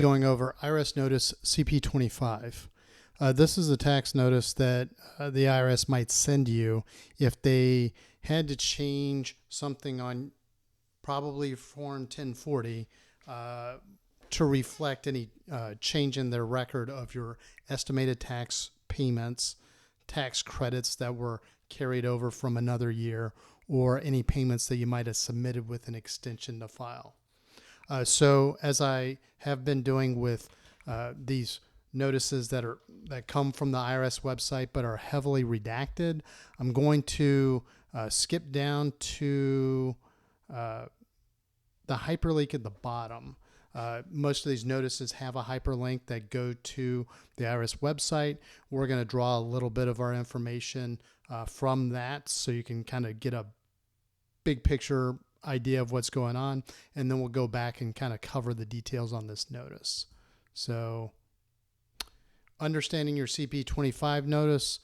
Going over IRS Notice CP25. This is a tax notice that the IRS might send you if they had to change something on probably Form 1040 to reflect any change in their record of your estimated tax payments, tax credits that were carried over from another year, or any payments that you might have submitted with an extension to file. So as I have been doing with these notices that come from the IRS website but are heavily redacted, I'm going to skip down to the hyperlink at the bottom. Most of these notices have a hyperlink that go to the IRS website. We're going to draw a little bit of our information from that so you can kind of get a big picture idea of what's going on, and then we'll go back and kind of cover the details on this notice. So understanding your CP25 notice,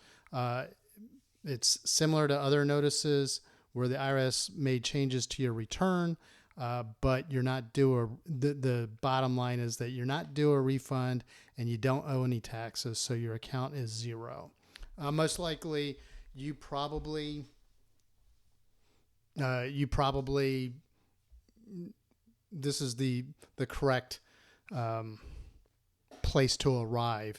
it's similar to other notices where the IRS made changes to your return, but you're not due the bottom line is that you're not due a refund and you don't owe any taxes, so your account is zero. Most likely you probably this is the correct place to arrive.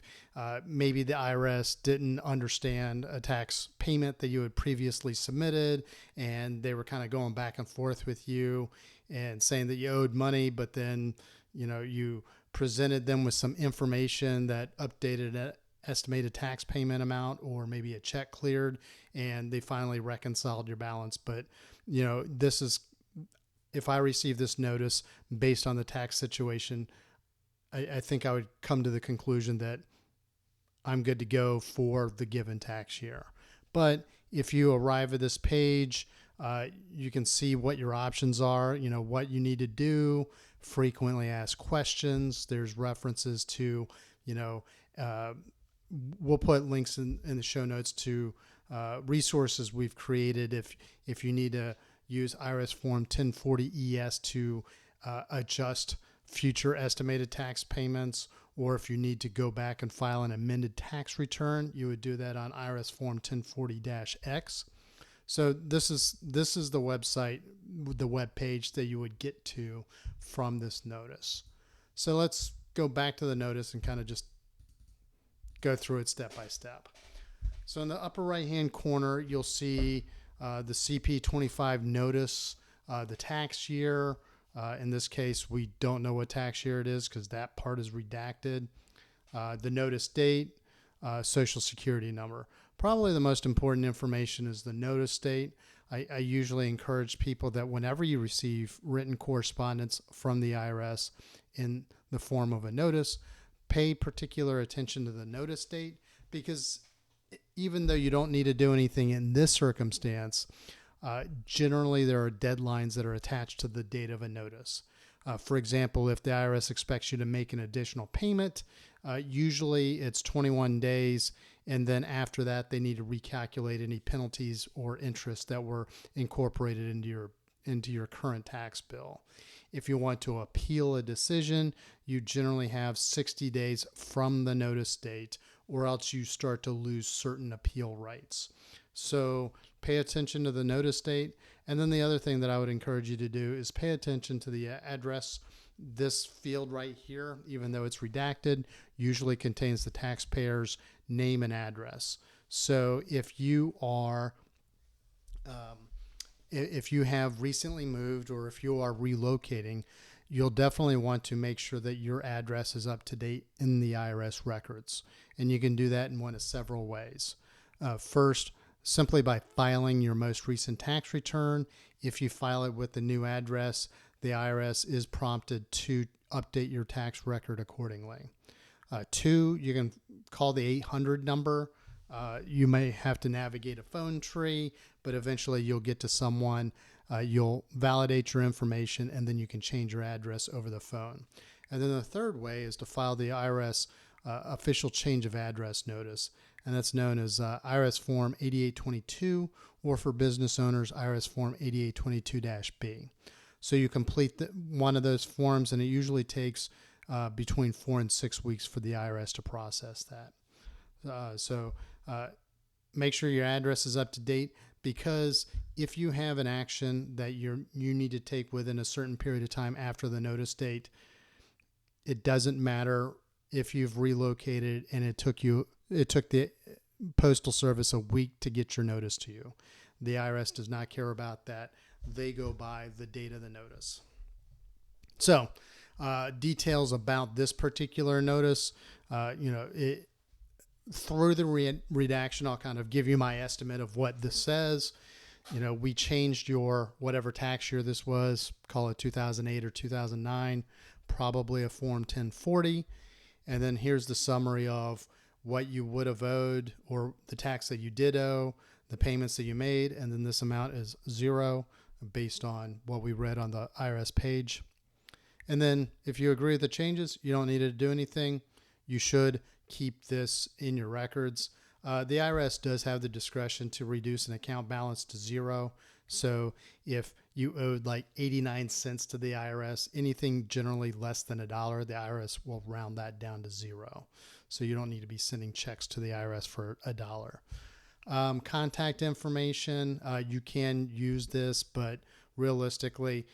Maybe the IRS didn't understand a tax payment that you had previously submitted, and they were kind of going back and forth with you and saying that you owed money, but then you presented them with some information that updated an estimated tax payment amount, or maybe a check cleared, and they finally reconciled your balance. But this is, if I receive this notice based on the tax situation, I think I would come to the conclusion that I'm good to go for the given tax year. But if you arrive at this page, you can see what your options are, what you need to do, frequently asked questions. There's references to, we'll put links in the show notes to resources we've created if you need to use IRS Form 1040 ES to adjust future estimated tax payments, or if you need to go back and file an amended tax return, you would do that on IRS Form 1040-X. So this is the website, the web page that you would get to from this notice. So let's go back to the notice and kind of just go through it step by step. So in the upper right hand corner, you'll see the CP25 notice, the tax year. In this case, we don't know what tax year it is because that part is redacted. The notice date, social security number. Probably the most important information is the notice date. I usually encourage people that whenever you receive written correspondence from the IRS in the form of a notice, pay particular attention to the notice date, because even though you don't need to do anything in this circumstance, generally there are deadlines that are attached to the date of a notice. For example, if the IRS expects you to make an additional payment, usually it's 21 days, and then after that they need to recalculate any penalties or interest that were incorporated into your current tax bill. If you want to appeal a decision, you generally have 60 days from the notice date, or else you start to lose certain appeal rights. So pay attention to the notice date. And then the other thing that I would encourage you to do is pay attention to the address. This field right here, even though it's redacted, usually contains the taxpayer's name and address. So if you are if you have recently moved, or if you are relocating, you'll definitely want to make sure that your address is up to date in the IRS records. And you can do that in one of several ways. First, simply by filing your most recent tax return. If you file it with the new address, the IRS is prompted to update your tax record accordingly. Two, you can call the 800 number. You may have to navigate a phone tree, but eventually you'll get to someone. You'll validate your information, and then you can change your address over the phone. And then the third way is to file the IRS official change of address notice, and that's known as IRS Form 8822, or for business owners, IRS Form 8822-B. So you complete one of those forms, and it usually takes between 4 and 6 weeks for the IRS to process that. So make sure your address is up to date, because if you have an action that you need to take within a certain period of time after the notice date, it doesn't matter if you've relocated and it took the Postal Service a week to get your notice to you. The IRS does not care about that. They go by the date of the notice. So details about this particular notice, through the redaction, I'll kind of give you my estimate of what this says. We changed your whatever tax year this was, call it 2008 or 2009, probably a Form 1040. And then here's the summary of what you would have owed, or the tax that you did owe, the payments that you made, and then this amount is zero based on what we read on the IRS page. And then if you agree with the changes, you don't need to do anything. You should keep this in your records. The IRS does have the discretion to reduce an account balance to zero. So if you owed like 89 cents to the IRS, anything generally less than $1, the IRS will round that down to zero. So you don't need to be sending checks to the IRS for $1. Contact information, you can use this, but realistically,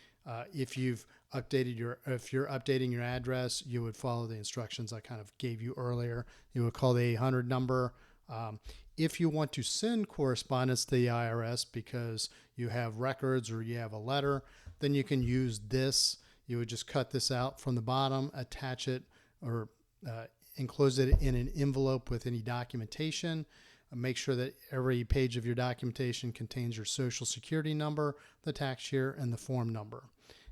if you're updating your address, you would follow the instructions I kind of gave you earlier. You would call the 800 number. If you want to send correspondence to the IRS because you have records or you have a letter, then you can use this. You would just cut this out from the bottom, attach it, or enclose it in an envelope with any documentation. Make sure that every page of your documentation contains your social security number, the tax year, and the form number.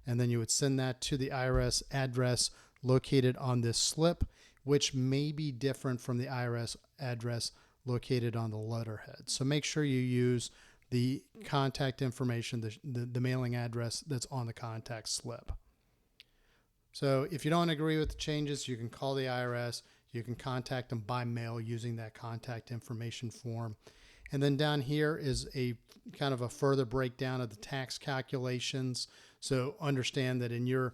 And then you would send that to the IRS address located on this slip, which may be different from the IRS address located on the letterhead. So make sure you use the contact information, the mailing address that's on the contact slip. So if you don't agree with the changes, you can call the IRS. You can contact them by mail using that contact information form. And then down here is a kind of a further breakdown of the tax calculations. So understand that in your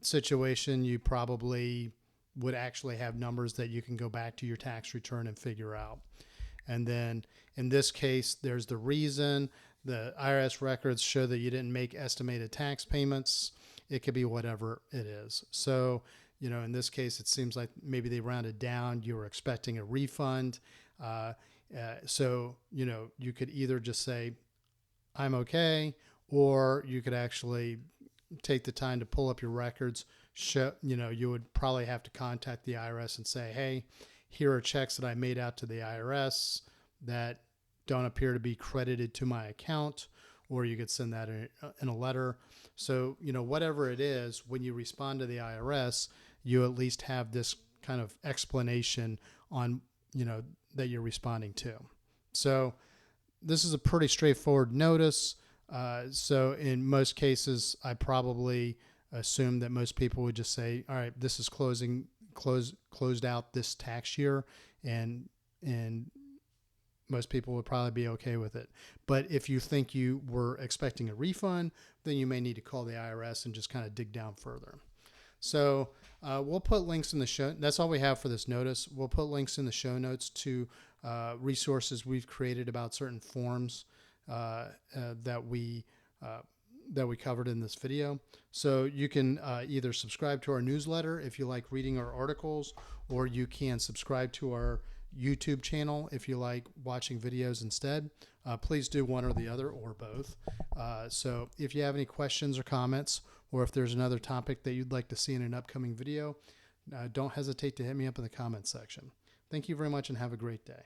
situation, you probably would actually have numbers that you can go back to your tax return and figure out. And then in this case, there's the reason. The IRS records show that you didn't make estimated tax payments. It could be whatever it is. So, in this case, it seems like maybe they rounded down. You were expecting a refund. So, you could either just say, I'm okay, or you could actually take the time to pull up your records. You would probably have to contact the IRS and say, hey, here are checks that I made out to the IRS that don't appear to be credited to my account, or you could send that in a letter. So, whatever it is, when you respond to the IRS, you at least have this kind of explanation on, that you're responding to. So this is a pretty straightforward notice. So in most cases, I probably assume that most people would just say, all right, this is closed out this tax year, and most people would probably be okay with it. But if you think you were expecting a refund, then you may need to call the IRS and just kind of dig down further. So we'll put links in the show. That's all we have for this notice. We'll put links in the show notes to resources we've created about certain forms that we covered in this video. So you can either subscribe to our newsletter if you like reading our articles, or you can subscribe to our YouTube channel if you like watching videos instead. Please do one or the other, or both. So if you have any questions or comments, or if there's another topic that you'd like to see in an upcoming video, don't hesitate to hit me up in the comments section. Thank you very much and have a great day.